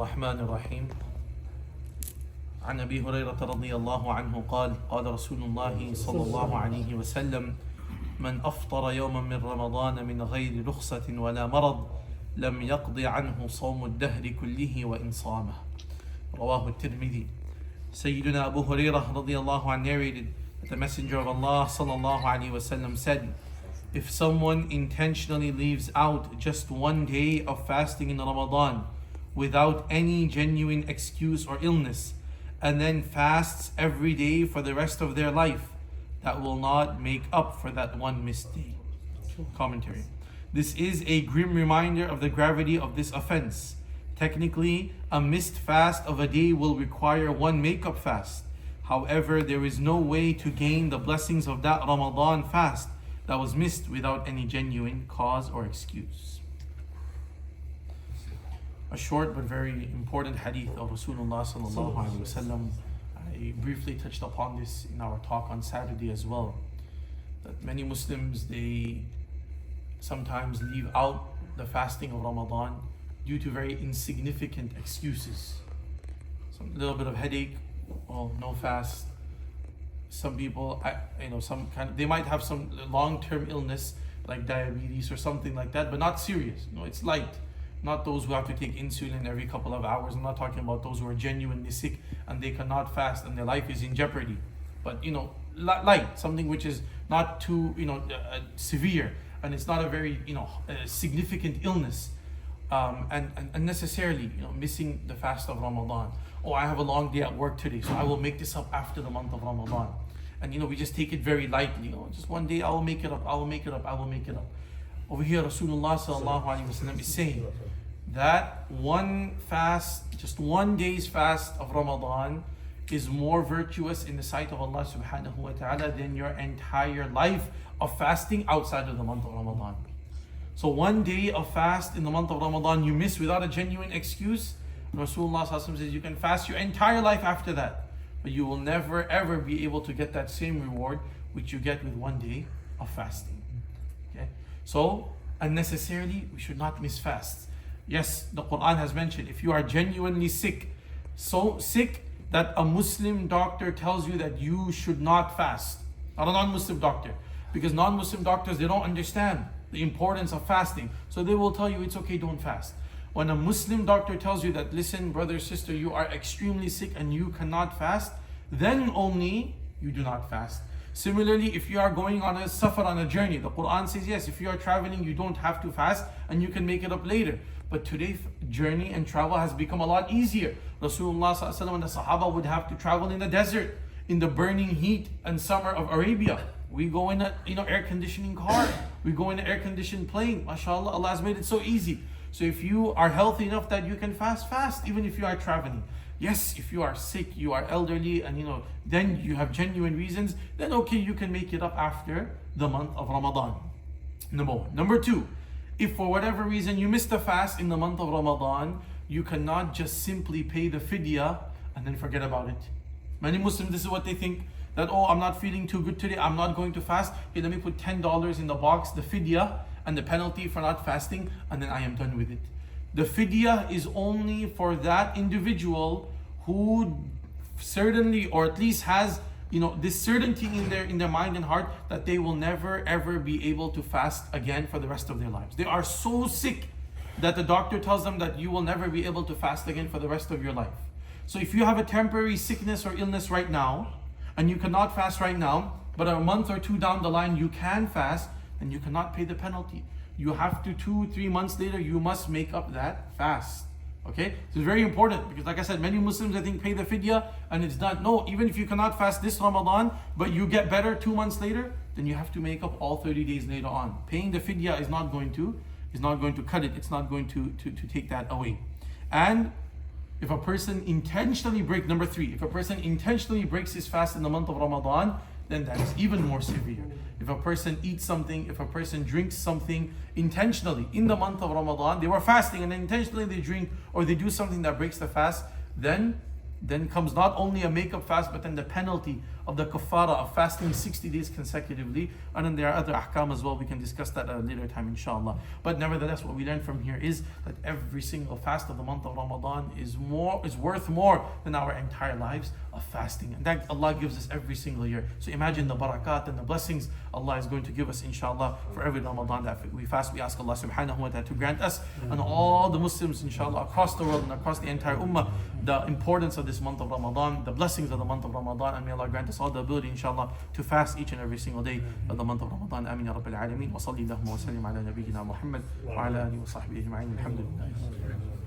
الرحمن الرحيم عن أبي هريرة رضي الله عنه قال رسول الله صلى الله عليه وسلم من أفطر يوما من رمضان من غير رخصة ولا مرض لم يقض عنه صوم الدهر كله وإن صامه. رواه الترمذي. Sayyidina Abu Hurairah radiallahu anhu narrated that the Messenger of Allah sallallahu alaihi wasallam said, if someone intentionally leaves out just one day of fasting in Ramadan without any genuine excuse or illness, and then fasts every day for the rest of their life, that will not make up for that one missed day. Commentary. This is a grim reminder of the gravity of this offense. Technically, a missed fast of a day will require one make-up fast. However, there is no way to gain the blessings of that Ramadan fast that was missed without any genuine cause or excuse. A short but very important hadith of Rasulullah sallallahu alaihi wasallam. I briefly touched upon this in our talk on Saturday as well. That many Muslims, they sometimes leave out the fasting of Ramadan due to very insignificant excuses. Some little bit of headache, well, no fast. Some people, they might have some long-term illness like diabetes or something like that, but not serious. It's light. Not those who have to take insulin every couple of hours. I'm not talking about those who are genuinely sick and they cannot fast and their life is in jeopardy. But light, something which is not too severe, and it's not a very significant illness. And unnecessarily, missing the fast of Ramadan. Oh, I have a long day at work today, so I will make this up after the month of Ramadan. And we just take it very lightly. Just one day I will make it up. I will make it up. I will make it up. Over here, Rasulullah sallallahu alaihi wasallam is saying that one fast, just one day's fast of Ramadan, is more virtuous in the sight of Allah subhanahu wa ta'ala than your entire life of fasting outside of the month of Ramadan. So one day of fast in the month of Ramadan you miss without a genuine excuse, Rasulullah says you can fast your entire life after that, but you will never ever be able to get that same reward which you get with one day of fasting. Okay? So unnecessarily we should not miss fasts. Yes, the Quran has mentioned if you are genuinely sick, so sick that a Muslim doctor tells you that you should not fast, not a non-Muslim doctor, because non-Muslim doctors, they don't understand the importance of fasting. So they will tell you it's okay, don't fast. When a Muslim doctor tells you that, listen, brother, sister, you are extremely sick and you cannot fast, then only you do not fast. Similarly, if you are going on a safar, on a journey, the Quran says, yes, if you are traveling, you don't have to fast and you can make it up later. But today's journey and travel has become a lot easier. Rasulullah sallallahu and the Sahaba would have to travel in the desert, in the burning heat and summer of Arabia. We go in a air conditioning car. We go in an air conditioned plane. MashaAllah, Allah has made it so easy. So if you are healthy enough that you can fast, even if you are traveling. Yes, if you are sick, you are elderly, and then you have genuine reasons, then okay, you can make it up after the month of Ramadan. Number one. Number two, if for whatever reason you missed the fast in the month of Ramadan, you cannot just simply pay the fidya and then forget about it. Many Muslims, this is what they think, that I'm not feeling too good today, I'm not going to fast. Okay, let me put $10 in the box, the fidya and the penalty for not fasting, and then I am done with it. The fidya is only for that individual who certainly, or at least has this certainty in their mind and heart that they will never ever be able to fast again for the rest of their lives. They are so sick that the doctor tells them that you will never be able to fast again for the rest of your life. So if you have a temporary sickness or illness right now, and you cannot fast right now, but a month or two down the line you can fast, then you cannot pay the penalty. You have to 2-3 months later, you must make up that fast. Okay? So it's very important, because like I said, many Muslims I think pay the fidya and it's done. No, even if you cannot fast this Ramadan, but you get better 2 months later, then you have to make up all 30 days later on. Paying the fidya is not going to cut it. It's not going to take that away. And if a person intentionally number three, if a person intentionally breaks his fast in the month of Ramadan, then that is even more severe. If a person eats something, if a person drinks something intentionally in the month of Ramadan, they were fasting and intentionally they drink or they do something that breaks the fast, then Then comes not only a makeup fast, but then the penalty of the kafara of fasting 60 days consecutively. And then there are other ahkam as well. We can discuss that at a later time, inshallah. But nevertheless, what we learn from here is that every single fast of the month of Ramadan is worth more than our entire lives of fasting. And that Allah gives us every single year. So imagine the barakat and the blessings Allah is going to give us, inshallah, for every Ramadan that we fast. We ask Allah subhanahu wa ta'ala to grant us and all the Muslims, inshallah, across the world and across the entire ummah, the importance of this month of Ramadan, the blessings of the month of Ramadan, and may Allah grant us all the ability, inshallah, to fast each and every single day of the month of Ramadan. Ameen ya Rabbil Alameen. Wa salli Allahumma wa sallim ala nabiyyina Muhammad wa ala alihi wa sahbihi ajma'in. Alhamdulillah.